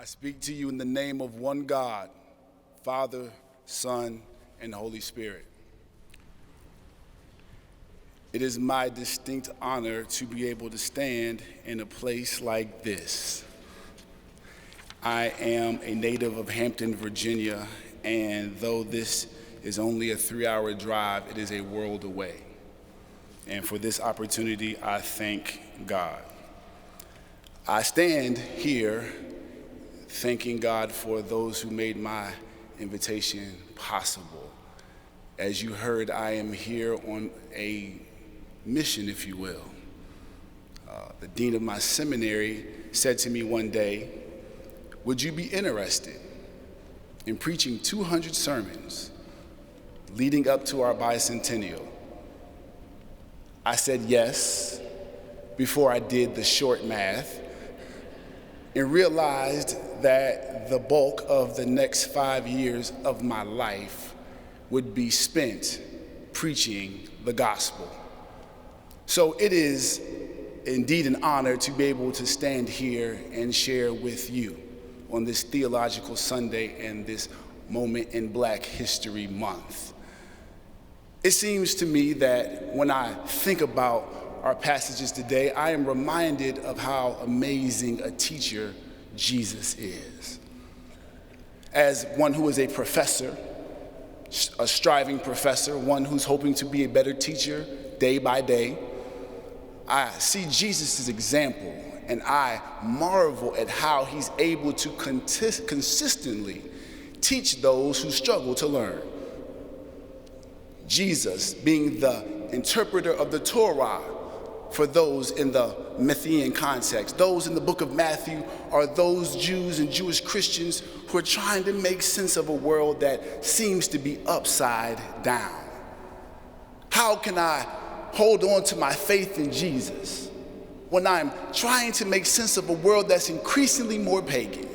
speak to you in the name of one God, Father, Son, and Holy Spirit. It is my distinct honor to be able to stand in a place like this. I am a native of Hampton, Virginia, and though this is only a 3-hour drive, it is a world away. And for this opportunity, I thank God. I stand here thanking God for those who made my invitation possible. As you heard, I am here on a mission, if you will. The dean of my seminary said to me one day, "Would you be interested in preaching 200 sermons leading up to our bicentennial?" I said yes before I did the short math and realized that the bulk of the next 5 years of my life would be spent preaching the gospel. So it is indeed an honor to be able to stand here and share with you on this Theological Sunday and this moment in Black History Month. It seems to me that when I think about our passages today, I am reminded of how amazing a teacher Jesus is. As one who is a professor, a striving professor, one who's hoping to be a better teacher day by day, I see Jesus' example and I marvel at how he's able to consistently teach those who struggle to learn. Jesus being the interpreter of the Torah for those in the Matthean context. Those in the book of Matthew are those Jews and Jewish Christians who are trying to make sense of a world that seems to be upside down. How can I hold on to my faith in Jesus when I'm trying to make sense of a world that's increasingly more pagan?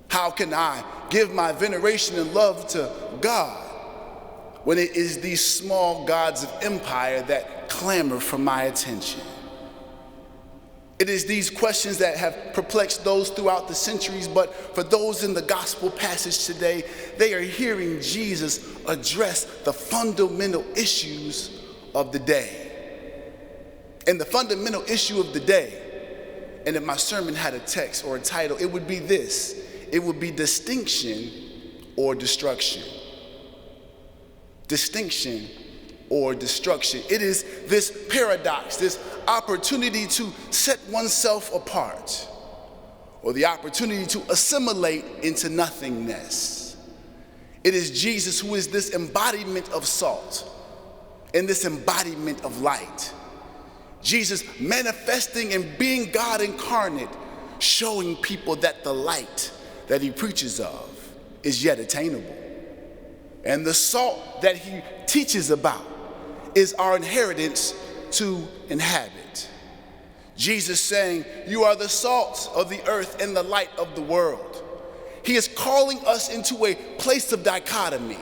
How can I give my veneration and love to God when it is these small gods of empire that clamor for my attention? It is these questions that have perplexed those throughout the centuries, but for those in the gospel passage today, they are hearing Jesus address the fundamental issues of the day. And the fundamental issue of the day, and if my sermon had a text or a title, it would be this. It would be distinction or destruction. Distinction or destruction. It is this paradox, this opportunity to set oneself apart, or the opportunity to assimilate into nothingness. It is Jesus who is this embodiment of salt and this embodiment of light. Jesus manifesting and being God incarnate, showing people that the light that he preaches of is yet attainable. And the salt that he teaches about is our inheritance to inhabit. Jesus saying, "You are the salt of the earth and the light of the world." He is calling us into a place of dichotomy.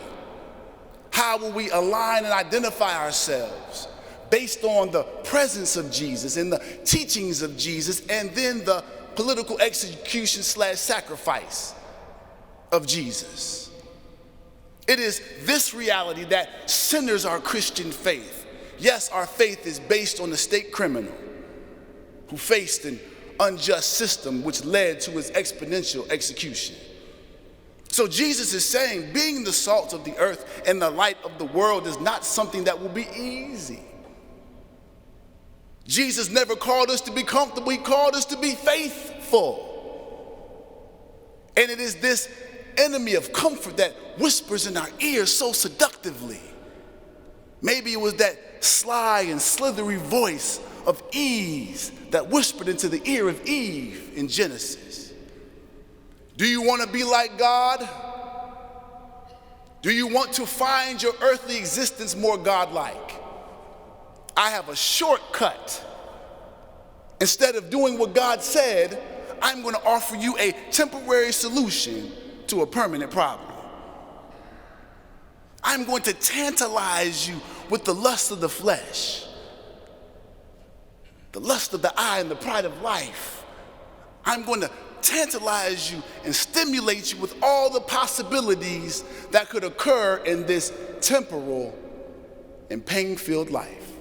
How will we align and identify ourselves based on the presence of Jesus and the teachings of Jesus, and then the political execution / sacrifice of Jesus? It is this reality that centers our Christian faith. Yes, our faith is based on a state criminal who faced an unjust system which led to his exponential execution. So Jesus is saying being the salt of the earth and the light of the world is not something that will be easy. Jesus never called us to be comfortable. He called us to be faithful. And it is this enemy of comfort that whispers in our ears so seductively. Maybe it was that sly and slithery voice of ease that whispered into the ear of Eve in Genesis. Do you want to be like God? Do you want to find your earthly existence more godlike? I have a shortcut. Instead of doing what God said, I'm going to offer you a temporary solution to a permanent problem. I'm going to tantalize you with the lust of the flesh, the lust of the eye and the pride of life. I'm going to tantalize you and stimulate you with all the possibilities that could occur in this temporal and pain-filled life.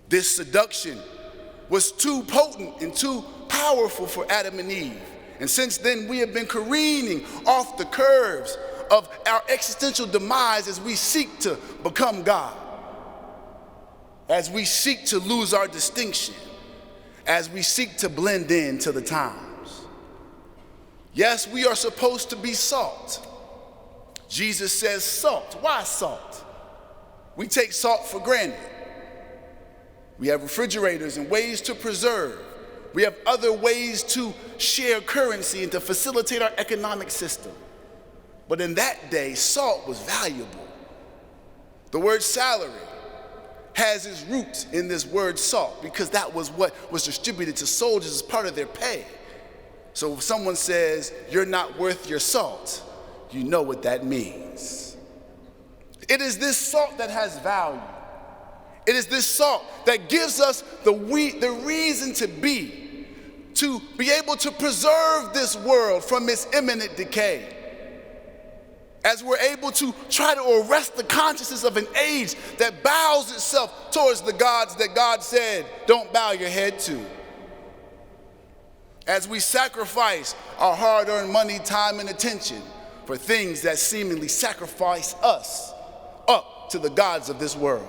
This seduction was too potent and too powerful for Adam and Eve. And since then, we have been careening off the curves of our existential demise as we seek to become God, as we seek to lose our distinction, as we seek to blend into the times. Yes, we are supposed to be salt. Jesus says salt. Why salt? We take salt for granted. We have refrigerators and ways to preserve. We have other ways to share currency and to facilitate our economic system. But in that day, salt was valuable. The word salary has its roots in this word salt because that was what was distributed to soldiers as part of their pay. So if someone says, "You're not worth your salt," you know what that means. It is this salt that has value. It is this salt that gives us the reason to be able to preserve this world from its imminent decay. As we're able to try to arrest the consciousness of an age that bows itself towards the gods that God said, don't bow your head to. As we sacrifice our hard-earned money, time, and attention for things that seemingly sacrifice us up to the gods of this world.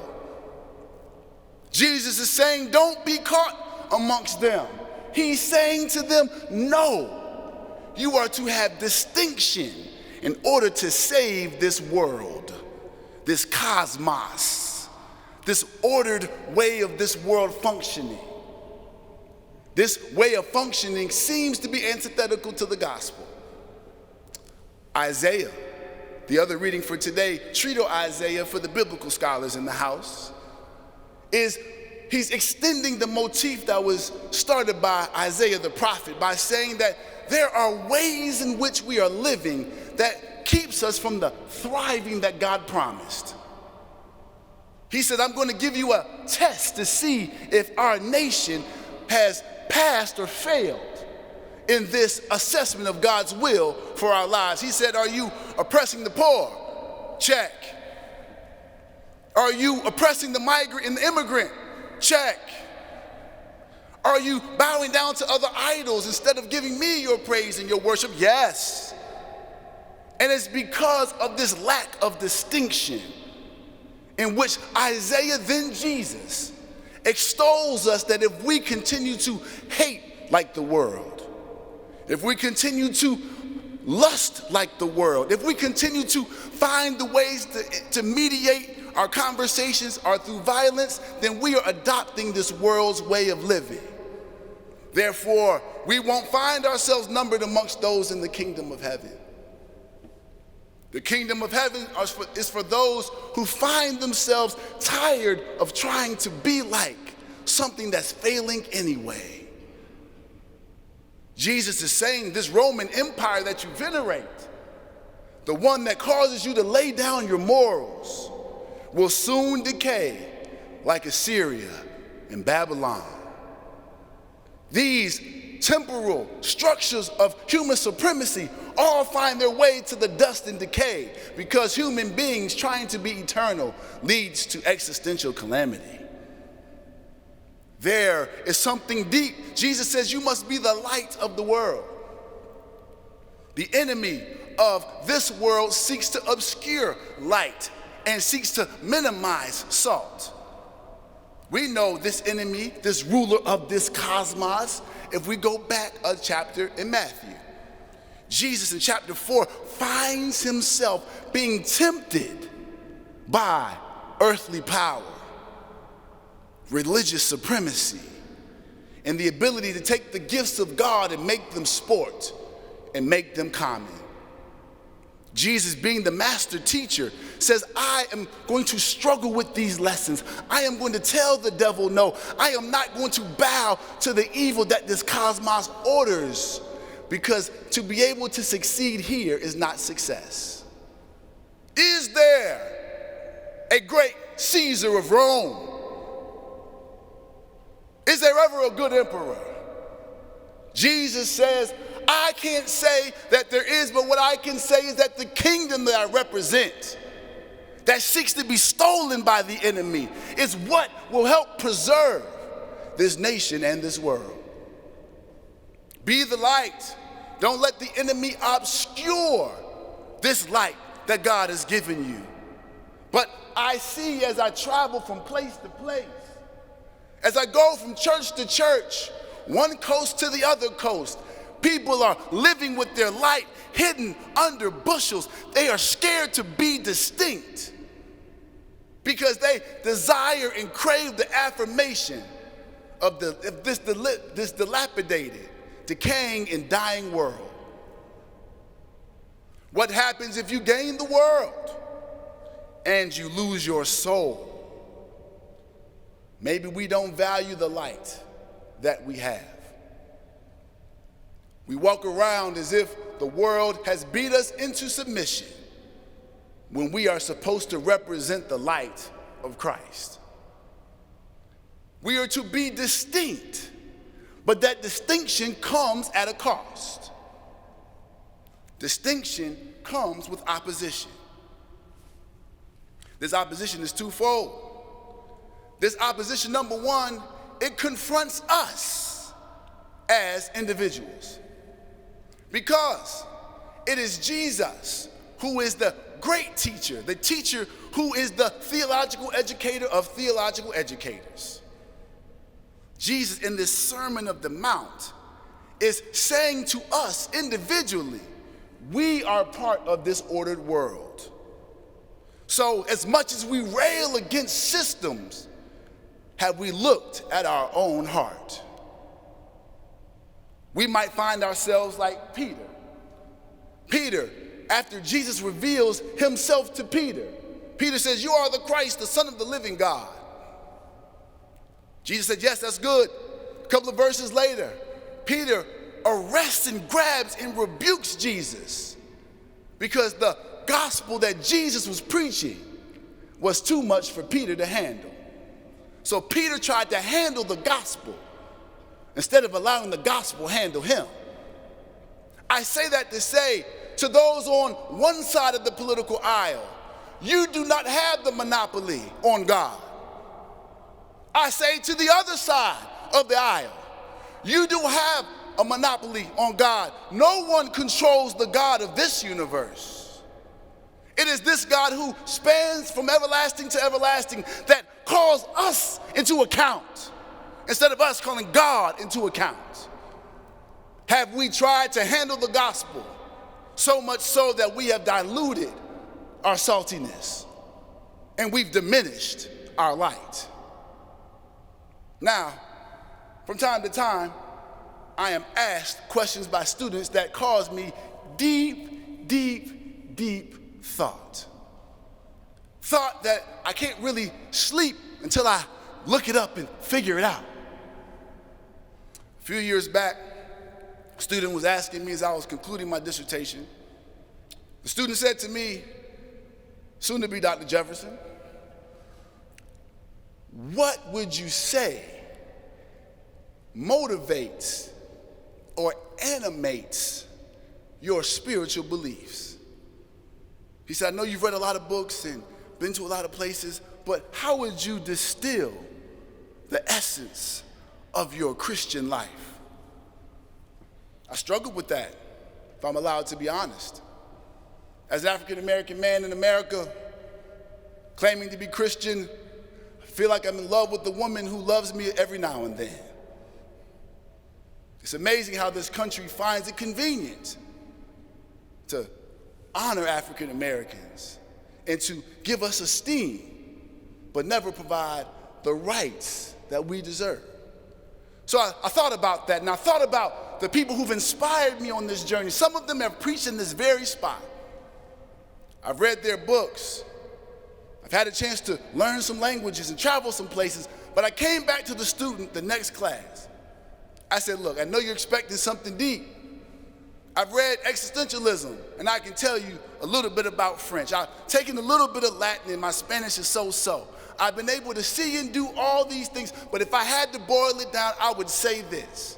Jesus is saying, don't be caught amongst them. He's saying to them, no, you are to have distinction in order to save this world, this cosmos, this ordered way of this world functioning. This way of functioning seems to be antithetical to the gospel. Isaiah, the other reading for today, Trito Isaiah for the biblical scholars in the house, he's extending the motif that was started by Isaiah the prophet by saying that there are ways in which we are living that keeps us from the thriving that God promised. He said, I'm going to give you a test to see if our nation has passed or failed in this assessment of God's will for our lives. He said, are you oppressing the poor? Check. Are you oppressing the migrant and the immigrant? Check. Are you bowing down to other idols instead of giving me your praise and your worship? Yes. And it's because of this lack of distinction in which Isaiah, then Jesus, extols us that if we continue to hate like the world, if we continue to lust like the world, if we continue to find the ways to mediate our conversations are through violence, then we are adopting this world's way of living. Therefore, we won't find ourselves numbered amongst those in the kingdom of heaven. The kingdom of heaven is for those who find themselves tired of trying to be like something that's failing anyway. Jesus is saying this Roman Empire that you venerate, the one that causes you to lay down your morals, will soon decay like Assyria and Babylon. These temporal structures of human supremacy all find their way to the dust and decay because human beings trying to be eternal leads to existential calamity. There is something deep. Jesus says you must be the light of the world. The enemy of this world seeks to obscure light and seeks to minimize salt. We know this enemy, this ruler of this cosmos, if we go back a chapter in Matthew. Jesus in chapter 4 finds himself being tempted by earthly power, religious supremacy, and the ability to take the gifts of God and make them sport and make them common. Jesus, being the master teacher, says, I am going to struggle with these lessons. I am going to tell the devil no. I am not going to bow to the evil that this cosmos orders, because to be able to succeed here is not success. Is there a great Caesar of Rome? Is there ever a good emperor? Jesus says, I can't say that there is, but what I can say is that the kingdom that I represent, that seeks to be stolen by the enemy, is what will help preserve this nation and this world. Be the light. Don't let the enemy obscure this light that God has given you. But I see as I travel from place to place, as I go from church to church, one coast to the other coast, people are living with their light hidden under bushels. They are scared to be distinct because they desire and crave the affirmation of this dilapidated, decaying, and dying world. What happens if you gain the world and you lose your soul? Maybe we don't value the light that we have. We walk around as if the world has beat us into submission when we are supposed to represent the light of Christ. We are to be distinct, but that distinction comes at a cost. Distinction comes with opposition. This opposition is twofold. This opposition, number one, it confronts us as individuals. Because it is Jesus who is the great teacher, the teacher who is the theological educator of theological educators. Jesus, in this Sermon of the Mount, is saying to us individually, we are part of this ordered world. So as much as we rail against systems, have we looked at our own heart? We might find ourselves like Peter. Peter, after Jesus reveals himself to Peter, Peter says, you are the Christ, the Son of the living God. Jesus said, yes, that's good. A couple of verses later, Peter arrests and grabs and rebukes Jesus because the gospel that Jesus was preaching was too much for Peter to handle. So Peter tried to handle the gospel instead of allowing the gospel handle him. I say that to say to those on one side of the political aisle, you do not have the monopoly on God. I say to the other side of the aisle, you do have a monopoly on God. No one controls the God of this universe. It is this God who spans from everlasting to everlasting that calls us into account instead of us calling God into account. Have we tried to handle the gospel so much so that we have diluted our saltiness and we've diminished our light? Now, from time to time, I am asked questions by students that cause me deep, deep, deep thought. Thought that I can't really sleep until I look it up and figure it out. A few years back, a student was asking me as I was concluding my dissertation. The student said to me, soon to be Dr. Jefferson, what would you say motivates or animates your spiritual beliefs? He said, I know you've read a lot of books and been to a lot of places, but how would you distill the essence of your Christian life? I struggled with that, if I'm allowed to be honest. As an African-American man in America, claiming to be Christian, I feel like I'm in love with the woman who loves me every now and then. It's amazing how this country finds it convenient to honor African Americans and to give us esteem, but never provide the rights that we deserve. So I thought about that, and I thought about the people who've inspired me on this journey. Some of them have preached in this very spot. I've read their books. I've had a chance to learn some languages and travel some places, but I came back to the student the next class. I said, look, I know you're expecting something deep. I've read existentialism, and I can tell you a little bit about French. I've taken a little bit of Latin, and my Spanish is so-so. I've been able to see and do all these things, but if I had to boil it down, I would say this.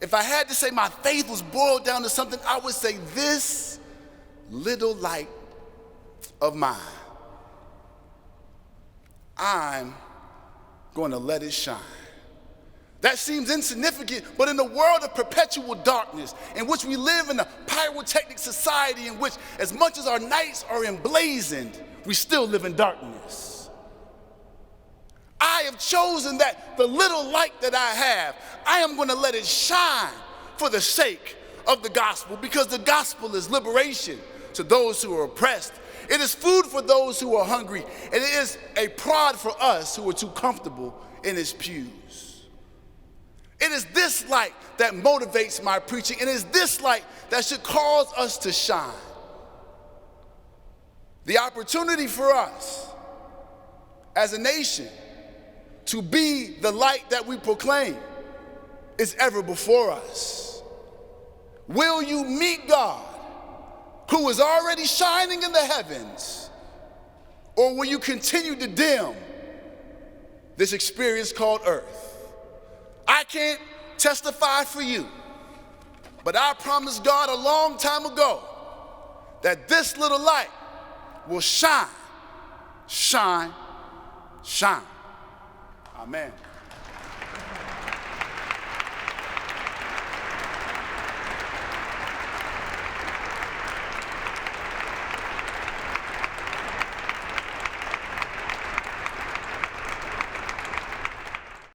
If I had to say my faith was boiled down to something, I would say this little light of mine, I'm going to let it shine. That seems insignificant, but in the world of perpetual darkness, in which we live in a pyrotechnic society in which as much as our nights are emblazoned, we still live in darkness. I have chosen that the little light that I have, I am going to let it shine for the sake of the gospel, because the gospel is liberation to those who are oppressed. It is food for those who are hungry, and it is a prod for us who are too comfortable in its pews. It is this light that motivates my preaching. It is this light that should cause us to shine. The opportunity for us as a nation to be the light that we proclaim is ever before us. Will you meet God, who is already shining in the heavens, or will you continue to dim this experience called earth? I can't testify for you, but I promised God a long time ago that this little light will shine, shine, shine. Amen.